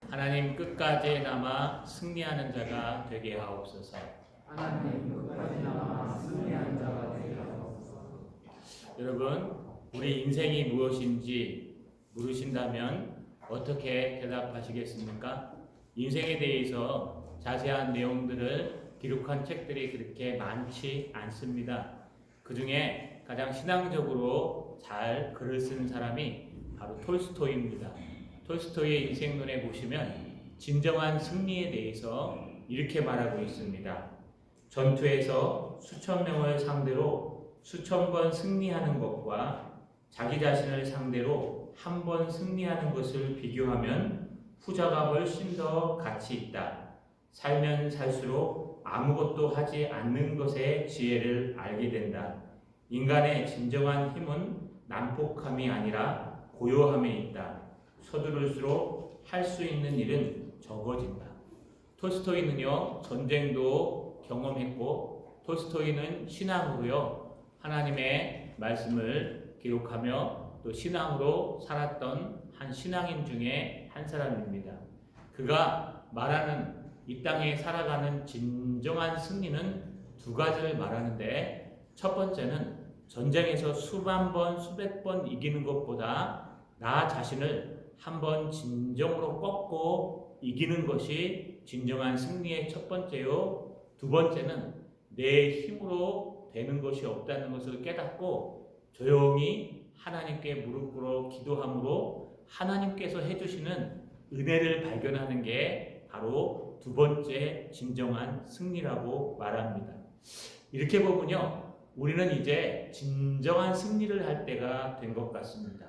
하나님 끝까지 남아 승리하는 자가 되게 하옵소서. 하나님 끝까지 남아 승리하는 자가 되게 하옵소서. 여러분, 우리 인생이 무엇인지 물으신다면 어떻게 대답하시겠습니까? 인생에 대해서 자세한 내용들을 기록한 책들이 그렇게 많지 않습니다. 그 중에 가장 신앙적으로 잘 글을 쓴 사람이 바로 톨스토이입니다. 톨스토이의 인생론에 보시면 진정한 승리에 대해서 이렇게 말하고 있습니다. 전투에서 수천 명을 상대로 수천 번 승리하는 것과 자기 자신을 상대로 한 번 승리하는 것을 비교하면 후자가 훨씬 더 가치 있다. 살면 살수록 아무것도 하지 않는 것의 지혜를 알게 된다. 인간의 진정한 힘은 난폭함이 아니라 고요함에 있다. 서두를수록 할 수 있는 일은 적어진다. 톨스토이는요, 전쟁도 경험했고, 톨스토이는 신앙으로요, 하나님의 말씀을 기록하며 또 신앙으로 살았던 한 신앙인 중에 한 사람입니다. 그가 말하는 이 땅에 살아가는 진정한 승리는 두 가지를 말하는데, 첫 번째는 전쟁에서 수만 번, 수백 번 이기는 것보다 나 자신을 한번 진정으로 꺾고 이기는 것이 진정한 승리의 첫 번째요. 두 번째는 내 힘으로 되는 것이 없다는 것을 깨닫고 조용히 하나님께 무릎 꿇어 기도함으로 하나님께서 해주시는 은혜를 발견하는 게 바로 두 번째 진정한 승리라고 말합니다. 이렇게 보면요, 우리는 이제 진정한 승리를 할 때가 된 것 같습니다.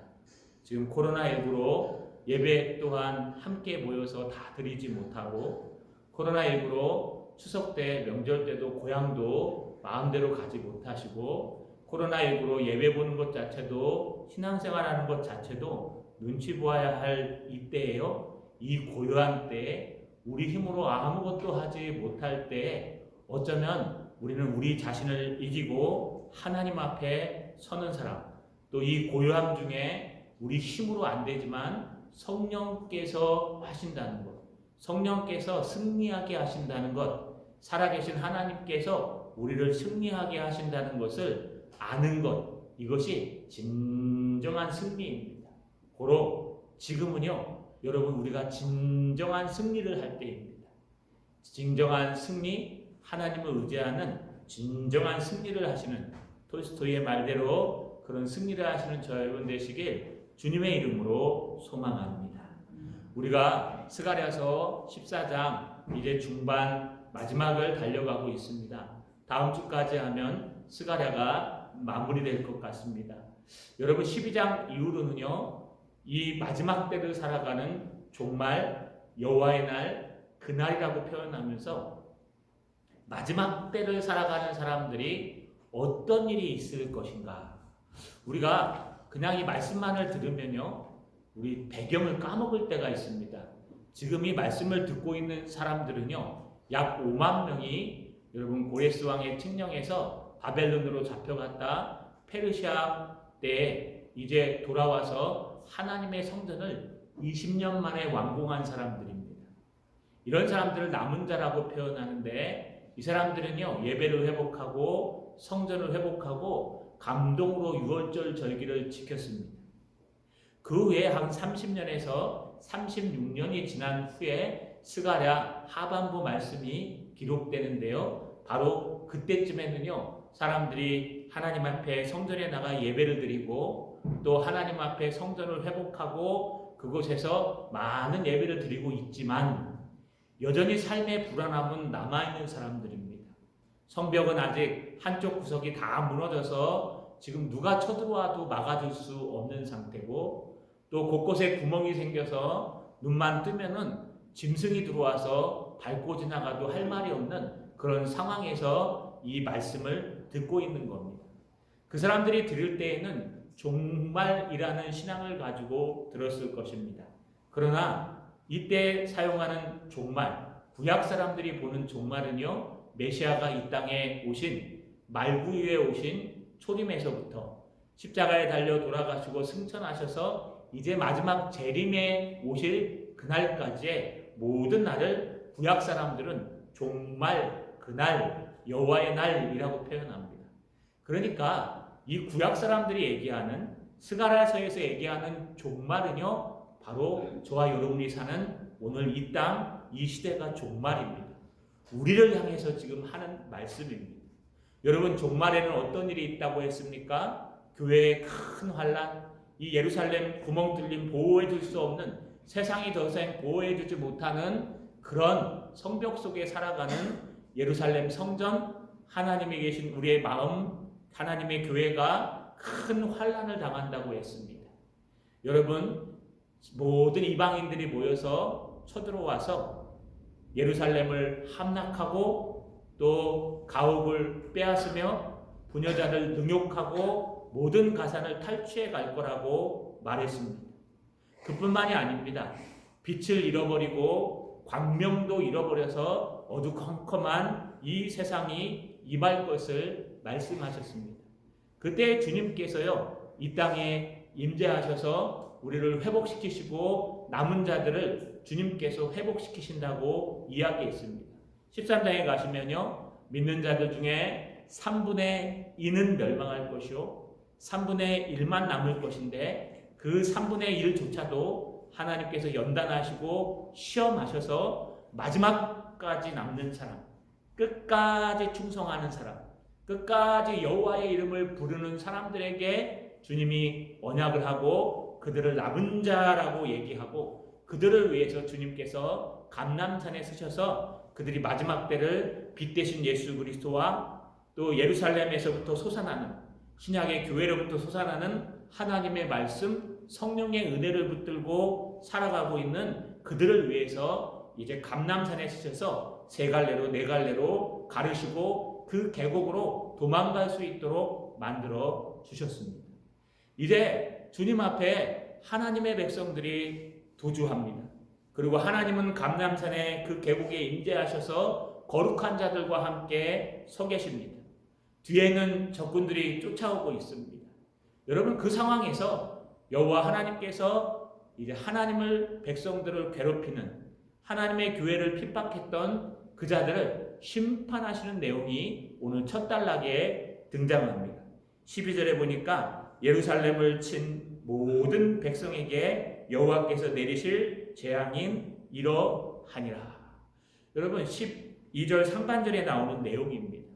지금 코로나19로 예배 또한 함께 모여서 다 드리지 못하고, 코로나19로 추석 때 명절 때도 고향도 마음대로 가지 못하시고, 코로나19로 예배 보는 것 자체도 신앙생활하는 것 자체도 눈치 보아야 할 이때예요. 이 고요한 때에 우리 힘으로 아무것도 하지 못할 때에 어쩌면 우리는 우리 자신을 이기고 하나님 앞에 서는 사람, 또 이 고요함 중에 우리 힘으로 안 되지만 성령께서 하신다는 것, 성령께서 승리하게 하신다는 것, 살아계신 하나님께서 우리를 승리하게 하신다는 것을 아는 것, 이것이 진정한 승리입니다. 고로 지금은요, 여러분, 우리가 진정한 승리를 할 때입니다. 진정한 승리, 하나님을 의지하는 진정한 승리를 하시는 톨스토이의 말대로 그런 승리를 하시는 저 여러분 되시길 주님의 이름으로 소망합니다. 우리가 스가랴서 14장 이제 중반 마지막을 달려가고 있습니다. 다음 주까지 하면 스가랴가 마무리될 것 같습니다. 여러분, 12장 이후로는요, 이 마지막 때를 살아가는 종말, 여호와의 날, 그날이라고 표현하면서 마지막 때를 살아가는 사람들이 어떤 일이 있을 것인가. 우리가 그냥 이 말씀만을 들으면요, 우리 배경을 까먹을 때가 있습니다. 지금 이 말씀을 듣고 있는 사람들은요, 약 5만 명이 여러분 고레스 왕의 칙령에서 바벨론으로 잡혀갔다 페르시아 때에 이제 돌아와서 하나님의 성전을 20년 만에 완공한 사람들입니다. 이런 사람들을 남은 자라고 표현하는데, 이 사람들은요, 예배를 회복하고 성전을 회복하고 감동으로 유월절 절기를 지켰습니다. 그 후에 한 30년에서 36년이 지난 후에 스가랴 하반부 말씀이 기록되는데요, 바로 그때쯤에는요, 사람들이 하나님 앞에 성전에 나가 예배를 드리고 또 하나님 앞에 성전을 회복하고 그곳에서 많은 예배를 드리고 있지만 여전히 삶의 불안함은 남아있는 사람들입니다. 성벽은 아직 한쪽 구석이 다 무너져서 지금 누가 쳐들어와도 막아줄 수 없는 상태고, 또 곳곳에 구멍이 생겨서 눈만 뜨면은 짐승이 들어와서 밟고 지나가도 할 말이 없는 그런 상황에서 이 말씀을 듣고 있는 겁니다. 그 사람들이 들을 때에는 종말이라는 신앙을 가지고 들었을 것입니다. 그러나 이때 사용하는 종말, 구약 사람들이 보는 종말은요, 메시아가 이 땅에 오신, 말구유에 오신 초림에서부터 십자가에 달려 돌아가시고 승천하셔서 이제 마지막 재림에 오실 그날까지의 모든 날을 구약 사람들은 종말 그날 여호와의 날이라고 표현합니다. 그러니까 이 구약 사람들이 얘기하는 스가랴서에서 얘기하는 종말은요 바로 저와 여러분이 사는 오늘 이 땅 이 시대가 종말입니다. 우리를 향해서 지금 하는 말씀입니다. 여러분 종말에는 어떤 일이 있다고 했습니까? 교회의 큰 환난, 이 예루살렘 구멍 뚫림 보호해 줄 수 없는 세상이 더 이상 보호해 주지 못하는 그런 성벽 속에 살아가는 예루살렘 성전, 하나님이 계신 우리의 마음, 하나님의 교회가 큰 환난을 당한다고 했습니다. 여러분 모든 이방인들이 모여서 쳐들어와서 예루살렘을 함락하고 또 가옥을 빼앗으며 부녀자를 능욕하고 모든 가산을 탈취해 갈 거라고 말했습니다. 그뿐만이 아닙니다. 빛을 잃어버리고 광명도 잃어버려서 어두컴컴한 이 세상이 임할 것을 말씀하셨습니다. 그때 주님께서요 이 땅에 임재하셔서 우리를 회복시키시고 남은 자들을 주님께서 회복시키신다고 이야기했습니다. 13장에 가시면요 믿는 자들 중에 3분의 2는 멸망할 것이요 3분의 1만 남을 것인데 그 3분의 1조차도 하나님께서 연단하시고 시험하셔서 마지막까지 남는 사람, 끝까지 충성하는 사람, 끝까지 여호와의 이름을 부르는 사람들에게 주님이 언약을 하고 그들을 남은 자라고 얘기하고 그들을 위해서 주님께서 감람산에 서셔서 그들이 마지막 때를 빛 대신 예수 그리스도와 또 예루살렘에서부터 솟아나는 신약의 교회로부터 솟아나는 하나님의 말씀, 성령의 은혜를 붙들고 살아가고 있는 그들을 위해서 이제 감람산에 서셔서 세 갈래로 네 갈래로 가르시고 그 계곡으로 도망갈 수 있도록 만들어 주셨습니다. 이제 주님 앞에 하나님의 백성들이 도주합니다. 그리고 하나님은 감람산의 그 계곡에 임재하셔서 거룩한 자들과 함께 서 계십니다. 뒤에는 적군들이 쫓아오고 있습니다. 여러분 그 상황에서 여호와 하나님께서 이제 하나님을 백성들을 괴롭히는 하나님의 교회를 핍박했던 그 자들을 심판하시는 내용이 오늘 첫 단락에 등장합니다. 12절에 보니까 예루살렘을 친 모든 백성에게 여호와께서 내리실 재앙인 이러하니라. 여러분 12절 상반절에 나오는 내용입니다.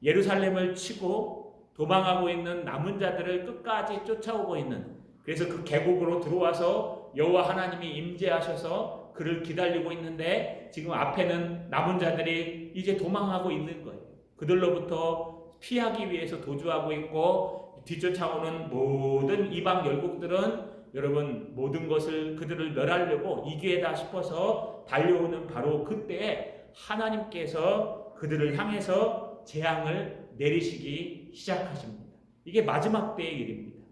예루살렘을 치고 도망하고 있는 남은 자들을 끝까지 쫓아오고 있는, 그래서 그 계곡으로 들어와서 여호와 하나님이 임재하셔서 그를 기다리고 있는데 지금 앞에는 남은 자들이 이제 도망하고 있는 거예요. 그들로부터 피하기 위해서 도주하고 있고 뒤쫓아오는 모든 이방 열국들은 여러분 모든 것을 그들을 멸하려고 이 기회다 싶어서 달려오는 바로 그때에 하나님께서 그들을 향해서 재앙을 내리시기 시작하십니다. 이게 마지막 때의 일입니다.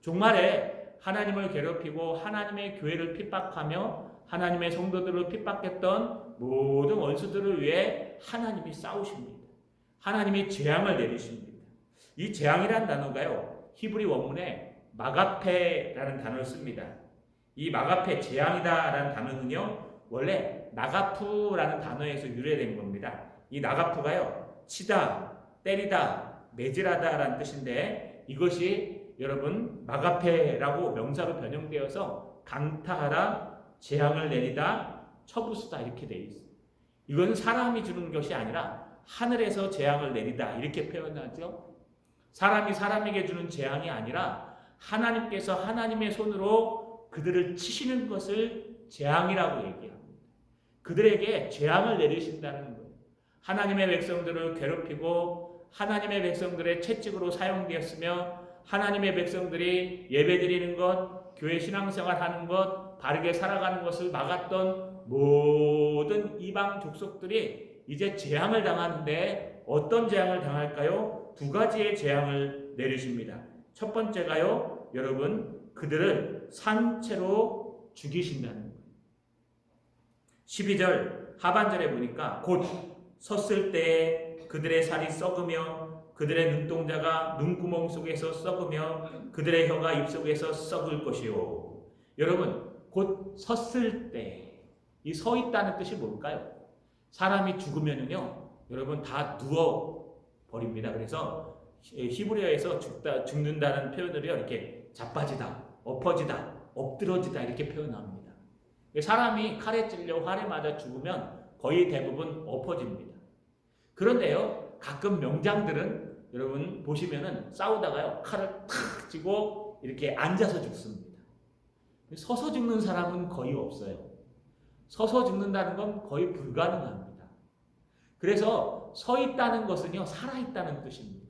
종말에 하나님을 괴롭히고 하나님의 교회를 핍박하며 하나님의 성도들을 핍박했던 모든 원수들을 위해 하나님이 싸우십니다. 하나님이 재앙을 내리십니다. 이 재앙이라는 단어가요 히브리 원문에 마가페라는 단어를 씁니다. 이 마가페 재앙이다라는 단어는요 원래 나가푸라는 단어에서 유래된 겁니다. 이 나가푸가요 치다, 때리다, 매질하다라는 뜻인데 이것이 여러분 마가페라고 명사로 변형되어서 강타하다, 재앙을 내리다, 처부수다 이렇게 되어 있어요. 이건 사람이 주는 것이 아니라 하늘에서 재앙을 내리다 이렇게 표현하죠. 사람이 사람에게 주는 재앙이 아니라 하나님께서 하나님의 손으로 그들을 치시는 것을 재앙이라고 얘기합니다. 그들에게 재앙을 내리신다는 거예요. 하나님의 백성들을 괴롭히고 하나님의 백성들의 채찍으로 사용되었으며 하나님의 백성들이 예배드리는 것, 교회 신앙생활 하는 것, 바르게 살아가는 것을 막았던 모든 이방 족속들이 이제 재앙을 당하는데 어떤 재앙을 당할까요? 두 가지의 재앙을 내리십니다. 첫 번째가요, 여러분, 그들을 산채로 죽이신다는 거예요. 12절 하반절에 보니까 곧 섰을 때 그들의 살이 썩으며 그들의 눈동자가 눈구멍 속에서 썩으며 그들의 혀가 입속에서 썩을 것이요. 여러분, 곧 섰을 때. 이 서 있다는 뜻이 뭘까요? 사람이 죽으면은요, 여러분 다 누워 버립니다. 그래서 히브리어에서 죽는다는 표현을요, 이렇게 자빠지다, 엎어지다, 엎드러지다 이렇게 표현합니다. 사람이 칼에 찔려 활에 맞아 죽으면 거의 대부분 엎어집니다. 그런데요, 가끔 명장들은 여러분 보시면은 싸우다가요, 칼을 탁 쥐고 이렇게 앉아서 죽습니다. 서서 죽는 사람은 거의 없어요. 서서 죽는다는 건 거의 불가능합니다. 그래서 서 있다는 것은요, 살아 있다는 뜻입니다.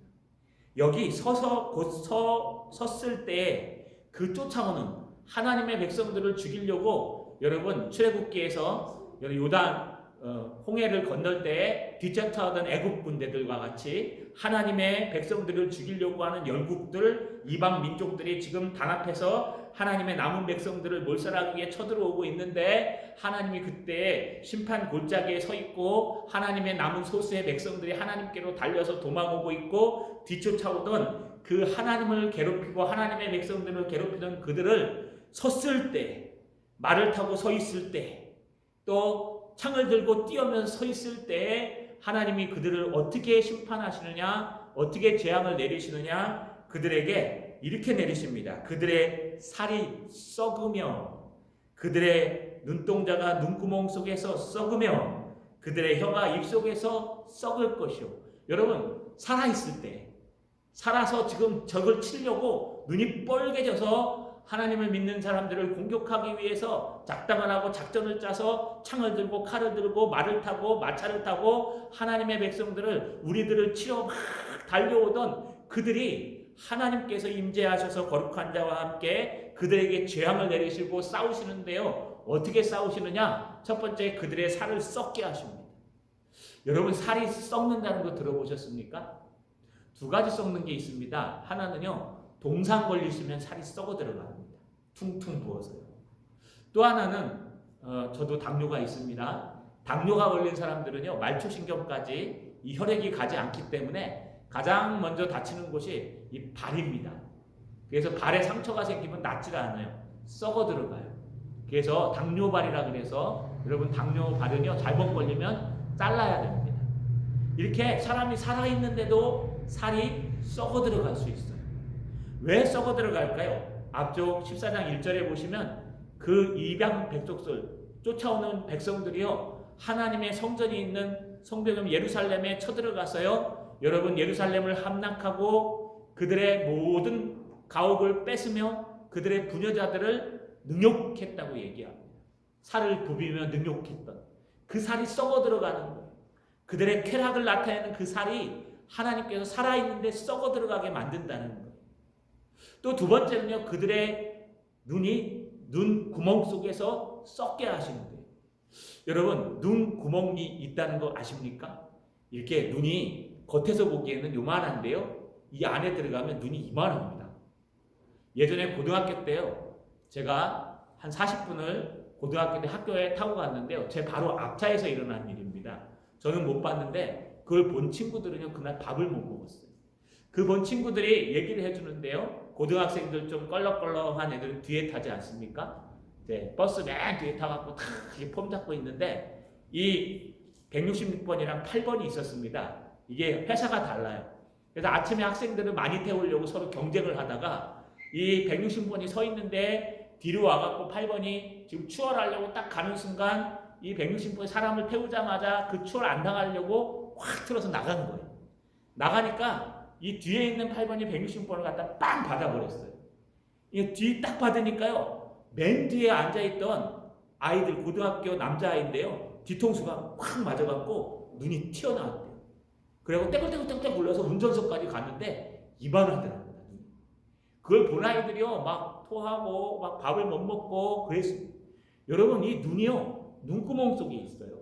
여기 서서 곧 섰을 때 그 쫓아오는 하나님의 백성들을 죽이려고 여러분 출애굽기에서 요단 홍해를 건널 때 뒤쫓아오던 애굽 군대들과 같이 하나님의 백성들을 죽이려고 하는 열국들, 이방 민족들이 지금 단합해서 하나님의 남은 백성들을 몰살하기에 쳐들어오고 있는데, 하나님이 그때 심판 골짜기에 서 있고 하나님의 남은 소수의 백성들이 하나님께로 달려서 도망오고 있고, 뒤쫓아오던 그 하나님을 괴롭히고 하나님의 백성들을 괴롭히던 그들을 섰을 때, 말을 타고 서 있을 때, 또 창을 들고 뛰어면서 서 있을 때 하나님이 그들을 어떻게 심판하시느냐, 어떻게 재앙을 내리시느냐, 그들에게 이렇게 내리십니다. 그들의 살이 썩으며, 그들의 눈동자가 눈구멍 속에서 썩으며, 그들의 혀가 입 속에서 썩을 것이요. 여러분, 살아있을 때, 살아서 지금 적을 치려고 눈이 뻘개져서 하나님을 믿는 사람들을 공격하기 위해서 작당을 하고 작전을 짜서 창을 들고 칼을 들고 말을 타고 마차를 타고 하나님의 백성들을, 우리들을 치러 막 달려오던 그들이 하나님께서 임재하셔서 거룩한 자와 함께 그들에게 재앙을 내리시고 싸우시는데요, 어떻게 싸우시느냐? 첫 번째, 그들의 살을 썩게 하십니다. 여러분, 살이 썩는다는 거 들어보셨습니까? 두 가지 썩는 게 있습니다. 하나는요, 동상 걸리시면 살이 썩어 들어갑니다. 퉁퉁 부어서요. 또 하나는 저도 당뇨가 있습니다. 당뇨가 걸린 사람들은요, 말초신경까지 이 혈액이 가지 않기 때문에 가장 먼저 다치는 곳이 이 발입니다. 그래서 발에 상처가 생기면 낫지가 않아요. 썩어 들어가요. 그래서 당뇨발이라 그래서 여러분, 당뇨발은요, 잘못 걸리면 잘라야 됩니다. 이렇게 사람이 살아있는데도 살이 썩어 들어갈 수 있어요. 왜 썩어 들어갈까요? 앞쪽 14장 1절에 보시면 그 입양 백성들, 쫓아오는 백성들이요, 하나님의 성전이 있는 성벽인 예루살렘에 쳐들어가서요, 여러분, 예루살렘을 함락하고 그들의 모든 가옥을 뺏으며 그들의 부녀자들을 능욕했다고 얘기합니다. 살을 부비며 능욕했던 그 살이 썩어 들어가는 거예요. 그들의 쾌락을 나타내는 그 살이 하나님께서 살아있는데 썩어 들어가게 만든다는 거예요. 또 두 번째는요, 그들의 눈 구멍 속에서 썩게 하시는 거예요. 여러분, 눈 구멍이 있다는 거 아십니까? 이렇게 눈이 겉에서 보기에는 요만한데요, 이 안에 들어가면 눈이 이만합니다. 예전에 고등학교 때요, 제가 한 40분을 고등학교 때 학교에 타고 갔는데요, 제 바로 앞차에서 일어난 일입니다. 저는 못 봤는데 그걸 본 친구들은요, 그날 밥을 못 먹었어요. 그 본 친구들이 얘기를 해주는데요, 고등학생들 좀 껄렁껄렁한 애들은 뒤에 타지 않습니까? 네, 버스 맨 뒤에 타갖고 탁 폼 잡고 있는데 이 166번이랑 8번이 있었습니다. 이게 회사가 달라요. 그래서 아침에 학생들을 많이 태우려고 서로 경쟁을 하다가 이 160번이 서 있는데 뒤로 와갖고 8번이 지금 추월하려고 딱 가는 순간 이 160번이 사람을 태우자마자 그 추월 안 당하려고 확 틀어서 나간 거예요. 나가니까 이 뒤에 있는 8번이 160번을 갖다 빵 받아버렸어요. 이 뒤 딱 받으니까요, 맨 뒤에 앉아있던 아이들, 고등학교 남자아이인데요, 뒤통수가 확 맞아갖고 눈이 튀어나왔대요. 그리고 떼굴떼굴떼굴 굴러서 운전석까지 갔는데 이만하더라고요. 그걸 본 아이들이요, 막 토하고 막 밥을 못 먹고 그랬습니다. 여러분, 이 눈이요, 눈구멍 속에 있어요.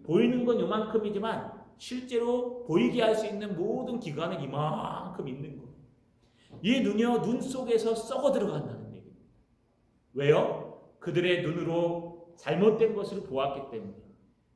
보이는 건 요만큼이지만 실제로 보이게 할 수 있는 모든 기관은 이만큼 있는 거예요. 이 눈이요, 눈 속에서 썩어 들어간다는 얘기입니다. 왜요? 그들의 눈으로 잘못된 것을 보았기 때문에.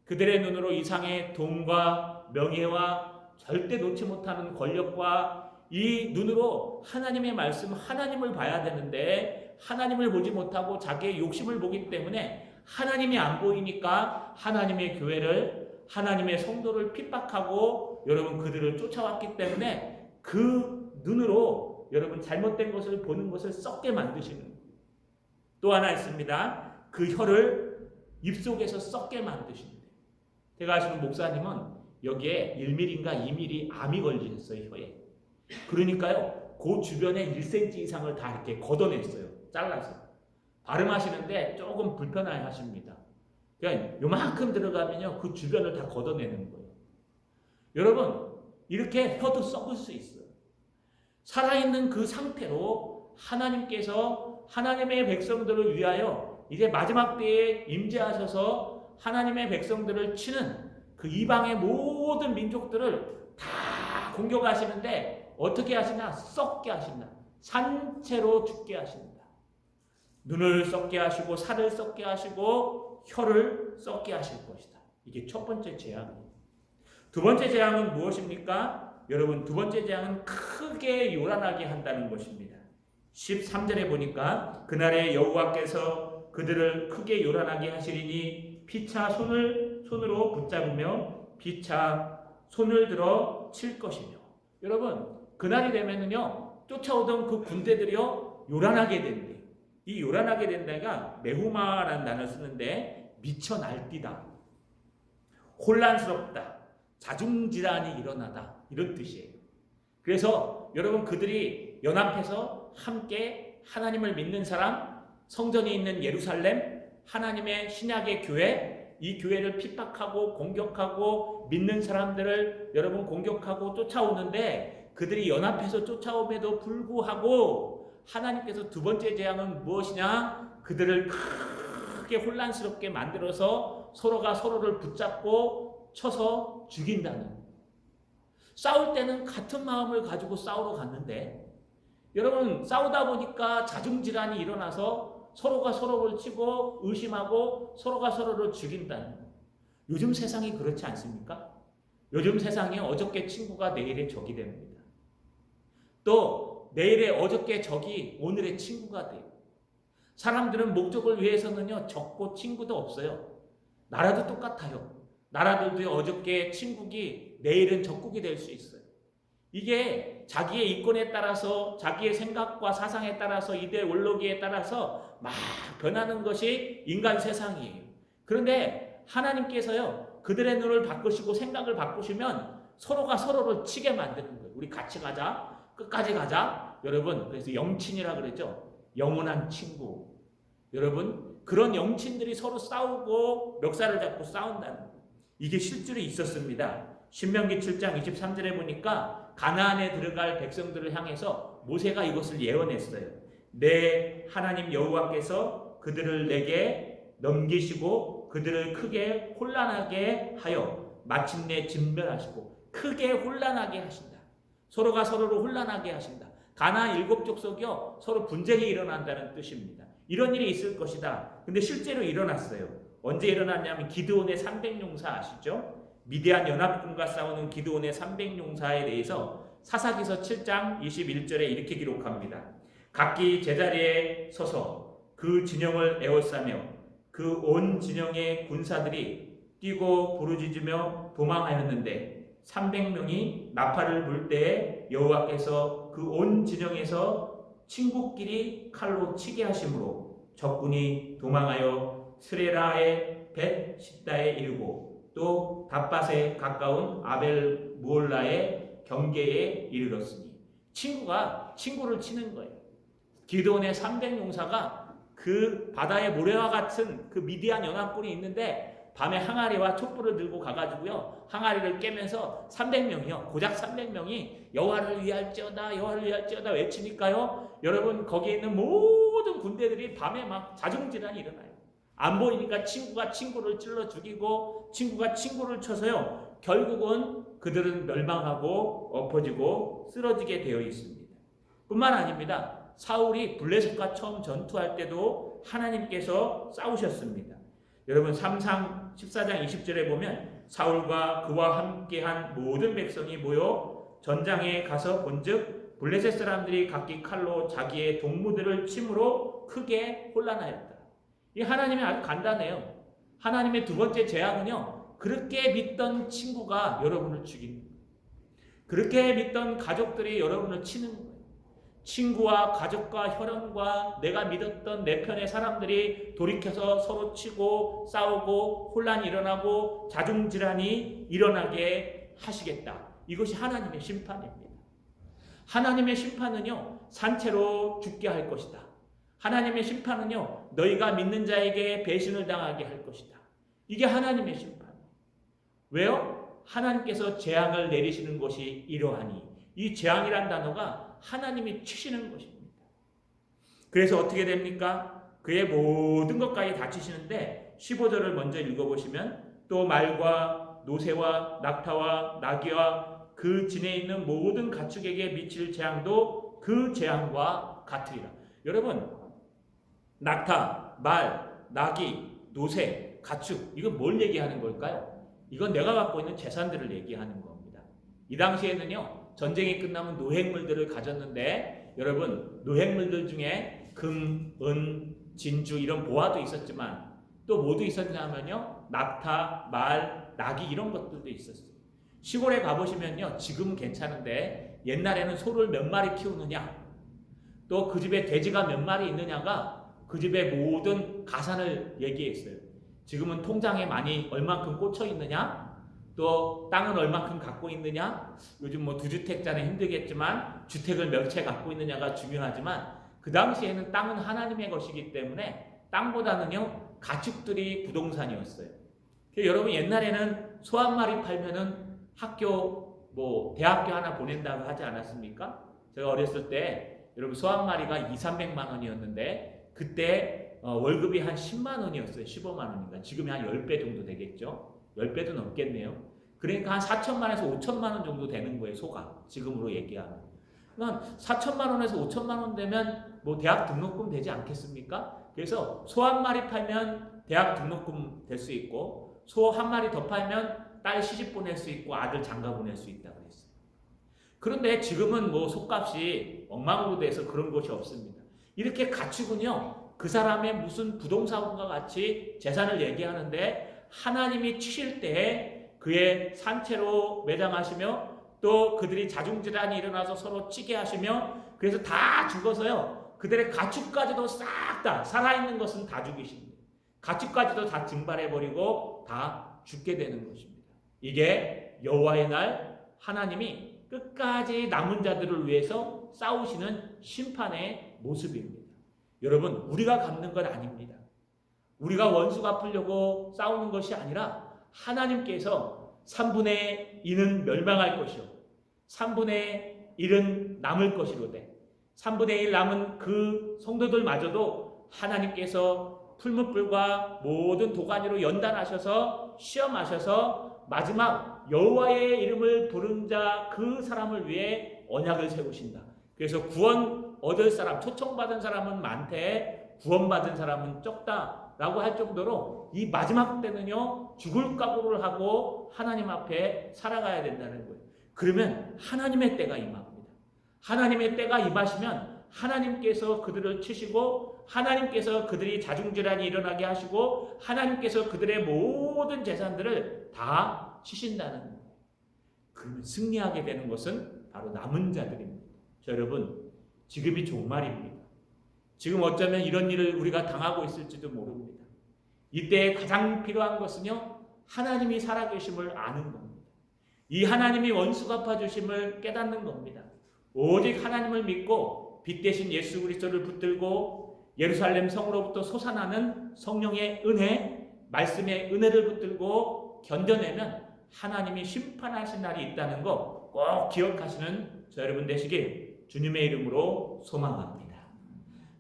그들의 눈으로 이상의 돈과 명예와 절대 놓지 못하는 권력과 이 눈으로 하나님의 말씀, 하나님을 봐야 되는데 하나님을 보지 못하고 자기의 욕심을 보기 때문에 하나님이 안 보이니까 하나님의 교회를, 하나님의 성도를 핍박하고 여러분 그들을 쫓아왔기 때문에 그 눈으로 여러분 잘못된 것을 보는 것을 썩게 만드시는 거예요. 또 하나 있습니다. 그 혀를 입속에서 썩게 만드신대요. 제가 아시는 목사님은 여기에 1mm인가 2mm 암이 걸리셨어요, 혀에. 그러니까요, 그 주변에 1cm 이상을 다 이렇게 걷어냈어요. 잘라서. 발음하시는데 조금 불편해 하십니다. 그냥 요만큼 들어가면요, 그 주변을 다 걷어내는 거예요. 여러분, 이렇게 혀도 썩을 수 있어요. 살아있는 그 상태로 하나님께서 하나님의 백성들을 위하여 이제 마지막 때에 임재하셔서 하나님의 백성들을 치는 그 이방의 모든 민족들을 다 공격하시는데 어떻게 하시나? 썩게 하신다. 산채로 죽게 하신다. 눈을 썩게 하시고 살을 썩게 하시고 혀를 썩게 하실 것이다. 이게 첫 번째 재앙이에요. 두 번째 재앙은 무엇입니까? 여러분, 두 번째 재앙은 크게 요란하게 한다는 것입니다. 13절에 보니까 그날에 여호와께서 그들을 크게 요란하게 하시리니 피차 손으로 붙잡으며 피차 손을 들어 칠 것이며. 여러분, 그날이 되면은요, 쫓아오던 그 군대들이요 요란하게 된대. 이 요란하게 된다가 메후마라는 단어를 쓰는데 미쳐 날뛰다, 혼란스럽다, 자중질환이 일어나다, 이런 뜻이에요. 그래서 여러분 그들이 연합해서 함께 하나님을 믿는 사람, 성전이 있는 예루살렘, 하나님의 신약의 교회, 이 교회를 핍박하고 공격하고 믿는 사람들을 여러분 공격하고 쫓아오는데 그들이 연합해서 쫓아옴에도 불구하고 하나님께서 두 번째 재앙은 무엇이냐? 그들을 크게 혼란스럽게 만들어서 서로가 서로를 붙잡고 쳐서 죽인다는. 싸울 때는 같은 마음을 가지고 싸우러 갔는데 여러분 싸우다 보니까 자중질환이 일어나서 서로가 서로를 치고 의심하고 서로가 서로를 죽인다는. 요즘 세상이 그렇지 않습니까? 요즘 세상에 어저께 친구가 내일의 적이 됩니다. 또 내일의 어저께 적이 오늘의 친구가 돼요. 사람들은 목적을 위해서는요 적고 친구도 없어요. 나라도 똑같아요. 나라들도 어저께 친국이 내일은 적국이 될 수 있어요. 이게 자기의 이권에 따라서 자기의 생각과 사상에 따라서 이데올로기에 따라서 막 변하는 것이 인간 세상이에요. 그런데 하나님께서요 그들의 눈을 바꾸시고 생각을 바꾸시면 서로가 서로를 치게 만드는 거예요. 우리 같이 가자, 끝까지 가자. 여러분 그래서 영친이라 그러죠. 영원한 친구. 여러분 그런 영친들이 서로 싸우고 멱살을 잡고 싸운다는 거예요. 이게 실제로 있었습니다. 신명기 7장 23절에 보니까 가나안에 들어갈 백성들을 향해서 모세가 이것을 예언했어요. 내 하나님 여호와께서 그들을 내게 넘기시고 그들을 크게 혼란하게 하여 마침내 진멸하시고 크게 혼란하게 하신다. 서로가 서로를 혼란하게 하신다. 가나안 7족속이요 서로 분쟁이 일어난다는 뜻입니다. 이런 일이 있을 것이다. 근데 실제로 일어났어요. 언제 일어났냐면 기드온의 300용사 아시죠? 미디안 연합군과 싸우는 기드온의 300용사에 대해서 사사기서 7장 21절에 이렇게 기록합니다. 각기 제자리에 서서 그 진영을 에워싸며 그 온 진영의 군사들이 뛰고 부르짖으며 도망하였는데 300명이 나팔을 불 때에 여호와께서 그 온 진영에서 친구끼리 칼로 치게 하심으로 적군이 도망하여 스레라의 벳시다에 이르고 또 답밭에 가까운 아벨 무올라의 경계에 이르렀으니. 친구가 친구를 치는 거예요. 기드온의 300용사가 그 바다의 모래와 같은 그 미디안 연합군이 있는데 밤에 항아리와 촛불을 들고 가가지고요 항아리를 깨면서 300명이요 고작 300명이 여호와를 위할지어다 여호와를 위할지어다 외치니까요 여러분 거기에 있는 모든 군대들이 밤에 막 자중질환이 일어나요. 안 보이니까 친구가 친구를 찔러 죽이고 친구가 친구를 쳐서요 결국은 그들은 멸망하고 엎어지고 쓰러지게 되어 있습니다. 뿐만 아닙니다. 사울이 블레셋과 처음 전투할 때도 하나님께서 싸우셨습니다. 여러분 3상 14장 20절에 보면 사울과 그와 함께한 모든 백성이 모여 전장에 가서 본즉 블레셋 사람들이 각기 칼로 자기의 동무들을 침으로 크게 혼란하였다. 이 하나님이 아주 간단해요. 하나님의 두 번째 재앙은요, 그렇게 믿던 친구가 여러분을 죽이는 거예요. 그렇게 믿던 가족들이 여러분을 치는 거예요. 친구와 가족과 혈연과 내가 믿었던 내 편의 사람들이 돌이켜서 서로 치고 싸우고 혼란이 일어나고 자중질환이 일어나게 하시겠다. 이것이 하나님의 심판입니다. 하나님의 심판은요, 산채로 죽게 할 것이다. 하나님의 심판은요, 너희가 믿는 자에게 배신을 당하게 할 것이다. 이게 하나님의 심판이에요. 왜요? 하나님께서 재앙을 내리시는 것이 이러하니, 이 재앙이란 단어가 하나님이 치시는 것입니다. 그래서 어떻게 됩니까? 그의 모든 것까지 다 치시는데 15절을 먼저 읽어보시면 또 말과 노새와 낙타와 나귀와 그 진에 있는 모든 가축에게 미칠 재앙도 그 재앙과 같으리라. 여러분, 낙타, 말, 나귀, 노새, 가축, 이건 뭘 얘기하는 걸까요? 이건 내가 갖고 있는 재산들을 얘기하는 겁니다. 이 당시에는요, 전쟁이 끝나면 노획물들을 가졌는데, 여러분, 노획물들 중에 금, 은, 진주 이런 보화도 있었지만 또 뭐도 있었냐면요, 낙타, 말, 나귀 이런 것들도 있었어요. 시골에 가보시면요, 지금은 괜찮은데 옛날에는 소를 몇 마리 키우느냐, 또 그 집에 돼지가 몇 마리 있느냐가 그 집의 모든 가산을 얘기했어요. 지금은 통장에 많이 얼만큼 꽂혀 있느냐, 또 땅은 얼만큼 갖고 있느냐, 요즘 뭐 2주택자는 힘들겠지만 주택을 몇 채 갖고 있느냐가 중요하지만, 그 당시에는 땅은 하나님의 것이기 때문에 땅보다는요, 가축들이 부동산이었어요. 여러분, 옛날에는 소 한 마리 팔면은 학교, 대학교 하나 보낸다고 하지 않았습니까? 제가 어렸을 때 여러분, 소 한 마리가 200~300만 원이었는데 그때 월급이 한 10만 원이었어요. 15만 원인가. 지금이 한 10배 정도 되겠죠. 10배도 넘겠네요. 그러니까 한 4천만에서 5천만 원 정도 되는 거예요, 소가. 지금으로 얘기하면. 그러니까 4천만 원에서 5천만 원 되면 대학 등록금 되지 않겠습니까? 그래서 소 한 마리 팔면 대학 등록금 될 수 있고, 소 한 마리 더 팔면 딸 시집 보낼 수 있고 아들 장가 보낼 수 있다고 그랬어요. 그런데 지금은 소값이 엉망으로 돼서 그런 것이 없습니다. 이렇게 가축은요, 그 사람의 무슨 부동산과 같이 재산을 얘기하는데, 하나님이 치실 때 그의 산채로 매장하시며 또 그들이 자중질환이 일어나서 서로 치게 하시며, 그래서 다 죽어서요, 그들의 가축까지도 싹 다, 살아있는 것은 다 죽이십니다. 가축까지도 다 증발해버리고 다 죽게 되는 것입니다. 이게 여호와의 날, 하나님이 끝까지 남은 자들을 위해서 싸우시는 심판의 모습입니다. 여러분, 우리가 갚는 건 아닙니다. 우리가 원수 갚으려고 싸우는 것이 아니라 하나님께서 3분의 2는 멸망할 것이요 3분의 1은 남을 것이로되, 3분의 1 남은 그 성도들마저도 하나님께서 풀무불과 모든 도가니로 연단하셔서 시험하셔서 마지막 여호와의 이름을 부른 자 그 사람을 위해 언약을 세우신다. 그래서 구원 얻을 사람, 초청받은 사람은 많되 구원받은 사람은 적다라고 할 정도로 이 마지막 때는요, 죽을 각오를 하고 하나님 앞에 살아가야 된다는 거예요. 그러면 하나님의 때가 임합니다. 하나님의 때가 임하시면 하나님께서 그들을 치시고, 하나님께서 그들이 자중질환이 일어나게 하시고, 하나님께서 그들의 모든 재산들을 다 치신다는 거예요. 그러면 승리하게 되는 것은 바로 남은 자들입니다. 여러분, 지금이 종말입니다. 지금 어쩌면 이런 일을 우리가 당하고 있을지도 모릅니다. 이때 가장 필요한 것은요, 하나님이 살아계심을 아는 겁니다. 이 하나님이 원수 갚아주심을 깨닫는 겁니다. 오직 하나님을 믿고 빛 대신 예수 그리스도를 붙들고 예루살렘 성으로부터 솟아나는 성령의 은혜, 말씀의 은혜를 붙들고 견뎌내면 하나님이 심판하신 날이 있다는 거 꼭 기억하시는 저 여러분 되시길 주님의 이름으로 소망합니다.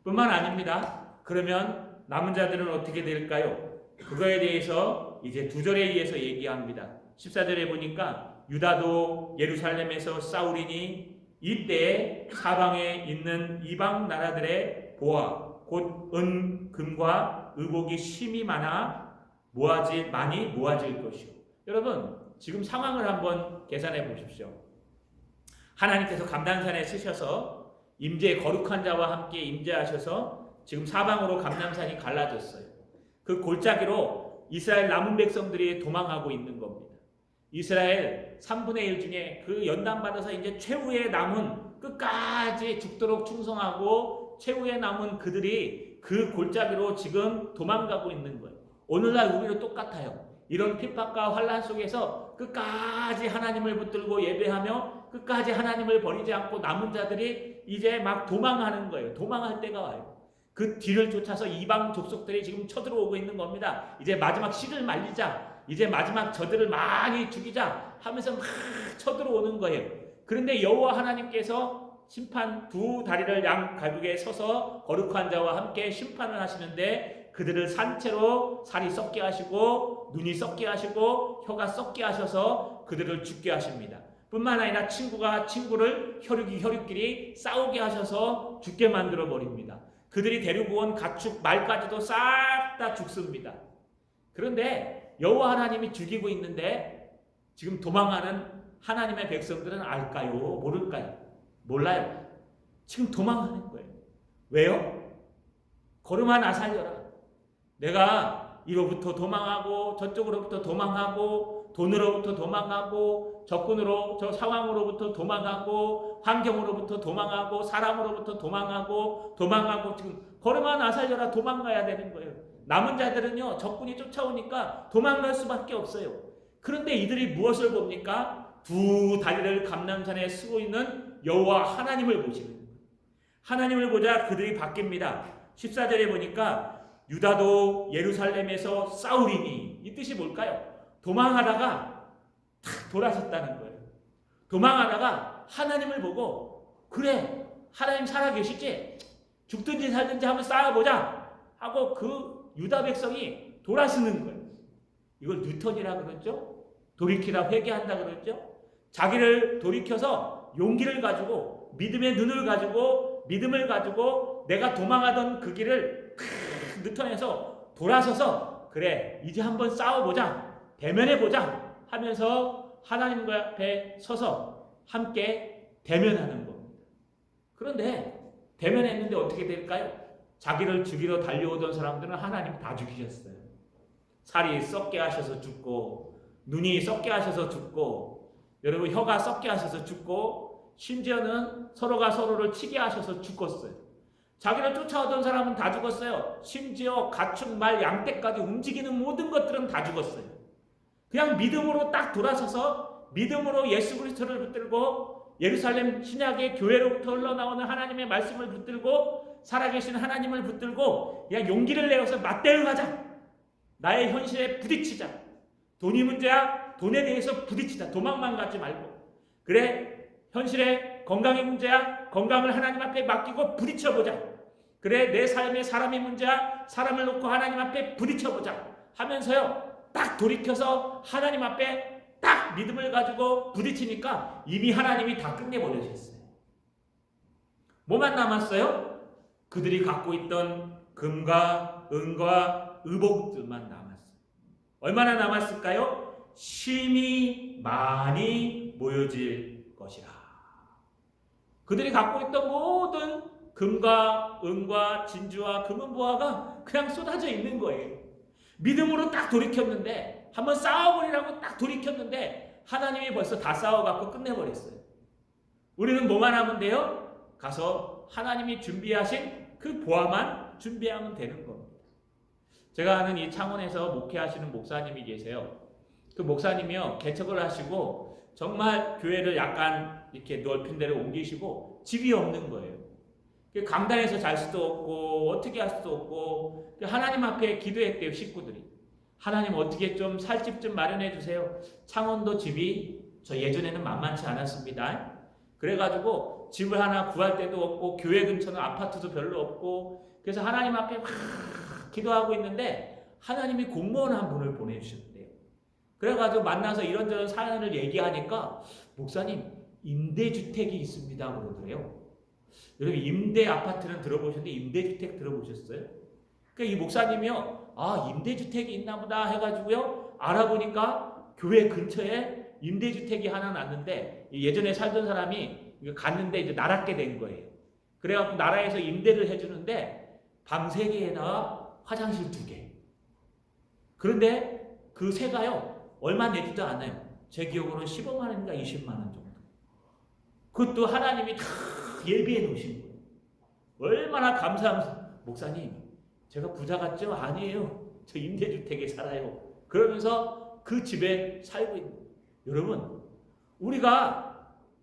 뿐만 아닙니다. 그러면 남은 자들은 어떻게 될까요? 그거에 대해서 이제 2절에 의해서 얘기합니다. 14절에 보니까 유다도 예루살렘에서 싸우리니 이때 사방에 있는 이방 나라들의 보화 곧 은, 금과 의복이 심히 많이 모아질 것이요. 여러분, 지금 상황을 한번 계산해 보십시오. 하나님께서 감람산에 쓰셔서 임재 거룩한 자와 함께 임재하셔서 지금 사방으로 감람산이 갈라졌어요. 그 골짜기로 이스라엘 남은 백성들이 도망하고 있는 겁니다. 이스라엘 3분의 1 중에 그 연단받아서 이제 최후의 남은 끝까지 죽도록 충성하고 최후의 남은 그들이 그 골짜기로 지금 도망가고 있는 거예요. 오늘날 우리도 똑같아요. 이런 핍박과 환난 속에서 끝까지 하나님을 붙들고 예배하며 끝까지 하나님을 버리지 않고 남은 자들이 이제 막 도망하는 거예요. 도망할 때가 와요. 그 뒤를 쫓아서 이방 족속들이 지금 쳐들어오고 있는 겁니다. 이제 마지막 씨를 말리자, 이제 마지막 저들을 많이 죽이자 하면서 막 쳐들어오는 거예요. 그런데 여호와 하나님께서 심판 두 다리를 양 갈국에 서서 거룩한 자와 함께 심판을 하시는데 그들을 산채로 살이 썩게 하시고 눈이 썩게 하시고 혀가 썩게 하셔서 그들을 죽게 하십니다. 뿐만 아니라 친구가 친구를 혈육이 혈육끼리 싸우게 하셔서 죽게 만들어 버립니다. 그들이 데리고 온 가축 말까지도 싹 다 죽습니다. 그런데 여호와 하나님이 죽이고 있는데 지금 도망하는 하나님의 백성들은 알까요? 모를까요? 몰라요. 지금 도망하는 거예요. 왜요? 걸음아 나 살려라. 내가 이로부터 도망하고 저쪽으로부터 도망하고 돈으로부터 도망하고 적군으로 저 상황으로부터 도망하고 환경으로부터 도망하고 사람으로부터 도망하고 지금 걸음아 나 살려라 도망가야 되는 거예요. 남은 자들은요 적군이 쫓아오니까 도망갈 수밖에 없어요. 그런데 이들이 무엇을 봅니까? 두 다리를 감람산에 쓰고 있는 여호와 하나님을 보시는 거예요. 하나님을 보자 그들이 바뀝니다. 14절에 보니까 유다도 예루살렘에서 싸우리니 이 뜻이 뭘까요? 도망하다가 탁 돌아섰다는 거예요. 도망하다가 하나님을 보고 그래 하나님 살아계시지? 죽든지 살든지 한번 싸워보자 하고 그 유다 백성이 돌아서는 거예요. 이걸 뉴턴이라 그러죠. 돌이키라 회개한다 그러죠. 자기를 돌이켜서 용기를 가지고 믿음의 눈을 가지고 믿음을 가지고 내가 도망하던 그 길을 뉴턴에서 돌아서서 그래 이제 한번 싸워보자 대면해보자 하면서 하나님과 앞에 서서 함께 대면하는 겁니다. 그런데 대면했는데 어떻게 될까요? 자기를 죽이러 달려오던 사람들은 하나님 다 죽이셨어요. 살이 썩게 하셔서 죽고 눈이 썩게 하셔서 죽고 여러분 혀가 썩게 하셔서 죽고 심지어는 서로가 서로를 치게 하셔서 죽었어요. 자기를 쫓아오던 사람은 다 죽었어요. 심지어 가축, 말, 양떼까지 움직이는 모든 것들은 다 죽었어요. 그냥 믿음으로 딱 돌아서서 믿음으로 예수 그리스도를 붙들고 예루살렘 신약의 교회로부터 흘러나오는 하나님의 말씀을 붙들고 살아계신 하나님을 붙들고 그냥 용기를 내어서 맞대응하자. 나의 현실에 부딪히자. 돈이 문제야. 돈에 대해서 부딪히자. 도망만 가지 말고. 그래 현실에 건강이 문제야. 건강을 하나님 앞에 맡기고 부딪혀보자. 그래 내 삶에 사람이 문제야. 사람을 놓고 하나님 앞에 부딪혀보자 하면서요 딱 돌이켜서 하나님 앞에 딱 믿음을 가지고 부딪히니까 이미 하나님이 다 끝내버리셨어요. 뭐만 남았어요? 그들이 갖고 있던 금과 은과 의복들만 남았어요. 얼마나 남았을까요? 심히 많이 모여질 것이라. 그들이 갖고 있던 모든 금과 은과 진주와 금은보화가 그냥 쏟아져 있는 거예요. 믿음으로 딱 돌이켰는데 한번 싸워버리라고 딱 돌이켰는데 하나님이 벌써 다 싸워갖고 끝내버렸어요. 우리는 뭐만 하면 돼요? 가서 하나님이 준비하신 그 보화만 준비하면 되는 겁니다. 제가 아는 이 창원에서 목회하시는 목사님이 계세요. 그 목사님이요 개척을 하시고 정말 교회를 약간 이렇게 넓은 데로 옮기시고 집이 없는 거예요. 강단에서 잘 수도 없고 어떻게 할 수도 없고 하나님 앞에 기도했대요. 식구들이 하나님 어떻게 좀 살 집 좀 마련해 주세요. 창원도 집이 저 예전에는 만만치 않았습니다. 그래가지고 집을 하나 구할 데도 없고 교회 근처는 아파트도 별로 없고 그래서 하나님 앞에 막 기도하고 있는데 하나님이 공무원 한 분을 보내주셨대요. 그래가지고 만나서 이런저런 사연을 얘기하니까 목사님 임대주택이 있습니다 그러더래요. 여러분 임대 아파트는 들어보셨는데 임대주택 들어보셨어요? 그러니까 이 목사님이요 임대주택이 있나 보다 해가지고요 알아보니까 교회 근처에 임대주택이 하나 났는데 예전에 살던 사람이 갔는데 이제 나락게 된 거예요. 그래갖고 나라에서 임대를 해주는데 방 3개에다가 화장실 2개. 그런데 그 세가요 얼마 내지도 않아요. 제 기억으로는 15만 원인가 20만 원 정도. 그것도 하나님이 다 예비해 놓으신 거예요. 얼마나 감사하면서 목사님 제가 부자 같죠? 아니에요. 저 임대주택에 살아요. 그러면서 그 집에 살고 있는 거예요. 여러분 우리가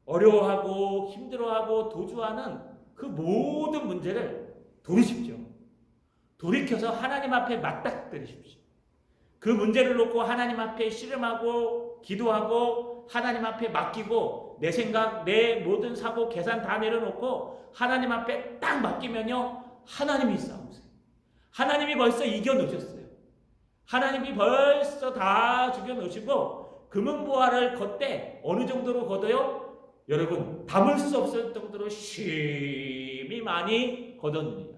어려워하고 힘들어하고 도주하는 그 모든 문제를 돌이십시오. 돌이켜서 하나님 앞에 맞닥뜨리십시오. 그 문제를 놓고 하나님 앞에 씨름하고 기도하고 하나님 앞에 맡기고 내 생각, 내 모든 사고, 계산 다 내려놓고 하나님 앞에 딱 맡기면요 하나님이 싸우세요. 하나님이 벌써 이겨놓으셨어요. 하나님이 벌써 다 죽여놓으시고 금은보화를 걷되 어느 정도로 걷어요? 여러분 담을 수 없을 정도로 심히 많이 걷었느니라.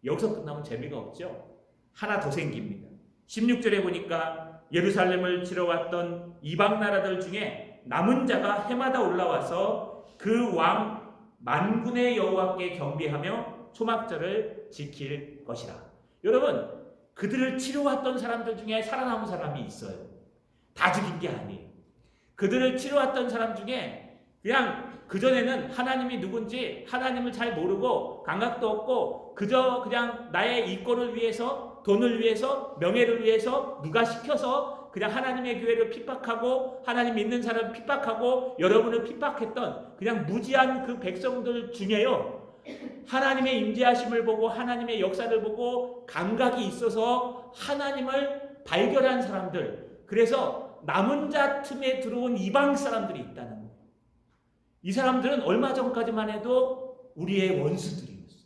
여기서 끝나면 재미가 없죠. 하나 더 생깁니다. 16절에 보니까 예루살렘을 치러 왔던 이방 나라들 중에 남은 자가 해마다 올라와서 그 왕 만군의 여호와께 경배하며 초막절을 지킬 것이라. 여러분 그들을 치러 왔던 사람들 중에 살아남은 사람이 있어요. 다 죽인 게 아니에요. 그들을 치러 왔던 사람 중에 그냥 그전에는 하나님이 누군지 하나님을 잘 모르고 감각도 없고 그저 그냥 나의 이권을 위해서 돈을 위해서 명예를 위해서 누가 시켜서 그냥 하나님의 교회를 핍박하고 하나님 믿는 사람을 핍박하고 여러분을 핍박했던 그냥 무지한 그 백성들 중에요 하나님의 임재하심을 보고 하나님의 역사를 보고 감각이 있어서 하나님을 발견한 사람들, 그래서 남은 자 틈에 들어온 이방 사람들이 있다는 거예요. 이 사람들은 얼마 전까지만 해도 우리의 원수들이었어요.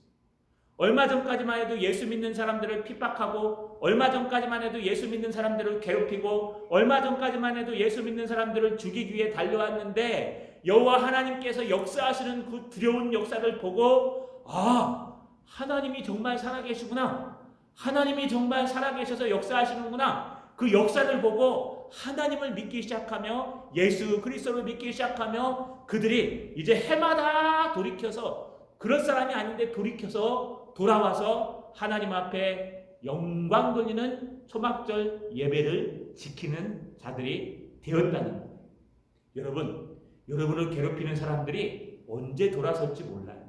얼마 전까지만 해도 예수 믿는 사람들을 핍박하고 얼마 전까지만 해도 예수 믿는 사람들을 괴롭히고 얼마 전까지만 해도 예수 믿는 사람들을 죽이기 위해 달려왔는데 여호와 하나님께서 역사하시는 그 두려운 역사를 보고 아, 하나님이 정말 살아계시구나. 하나님이 정말 살아계셔서 역사하시는구나. 그 역사를 보고 하나님을 믿기 시작하며 예수 그리스도를 믿기 시작하며 그들이 이제 해마다 돌이켜서 그럴 사람이 아닌데 돌이켜서 돌아와서 하나님 앞에 영광 돌리는 초막절 예배를 지키는 자들이 되었다는 거예요. 여러분, 여러분을 괴롭히는 사람들이 언제 돌아설지 몰라요.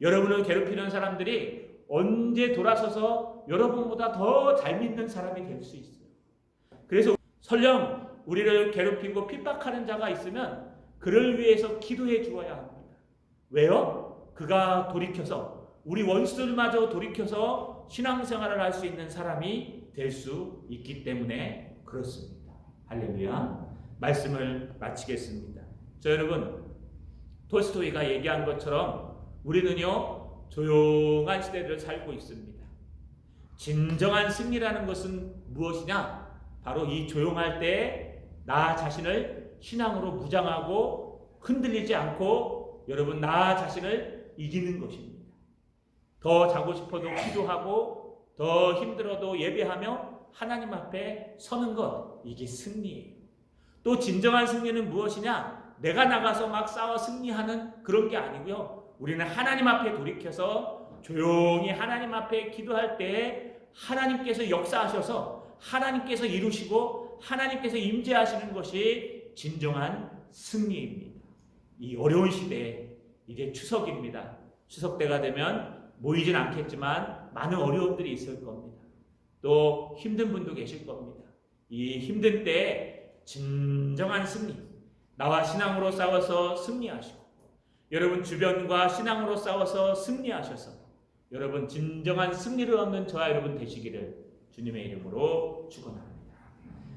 여러분을 괴롭히는 사람들이 언제 돌아서서 여러분보다 더 잘 믿는 사람이 될 수 있어요. 그래서 설령 우리를 괴롭히고 핍박하는 자가 있으면 그를 위해서 기도해 주어야 합니다. 왜요? 그가 돌이켜서 우리 원수들마저 돌이켜서 신앙생활을 할 수 있는 사람이 될 수 있기 때문에 그렇습니다. 할렐루야. 말씀을 마치겠습니다. 자, 여러분, 톨스토이가 얘기한 것처럼 우리는요 조용한 시대를 살고 있습니다. 진정한 승리라는 것은 무엇이냐? 바로 이 조용할 때 나 자신을 신앙으로 무장하고 흔들리지 않고 여러분 나 자신을 이기는 것입니다. 더 자고 싶어도 기도하고 더 힘들어도 예배하며 하나님 앞에 서는 것, 이게 승리예요. 또 진정한 승리는 무엇이냐? 내가 나가서 막 싸워 승리하는 그런 게 아니고요. 우리는 하나님 앞에 돌이켜서 조용히 하나님 앞에 기도할 때 하나님께서 역사하셔서 하나님께서 이루시고 하나님께서 임재하시는 것이 진정한 승리입니다. 이 어려운 시대에 이제 추석입니다. 추석 때가 되면 모이진 않겠지만 많은 어려움들이 있을 겁니다. 또 힘든 분도 계실 겁니다. 이 힘든 때에 진정한 승리, 나와 신앙으로 싸워서 승리하시고 여러분 주변과 신앙으로 싸워서 승리하셔서 여러분 진정한 승리를 얻는 저와 여러분 되시기를 주님의 이름으로 축원합니다.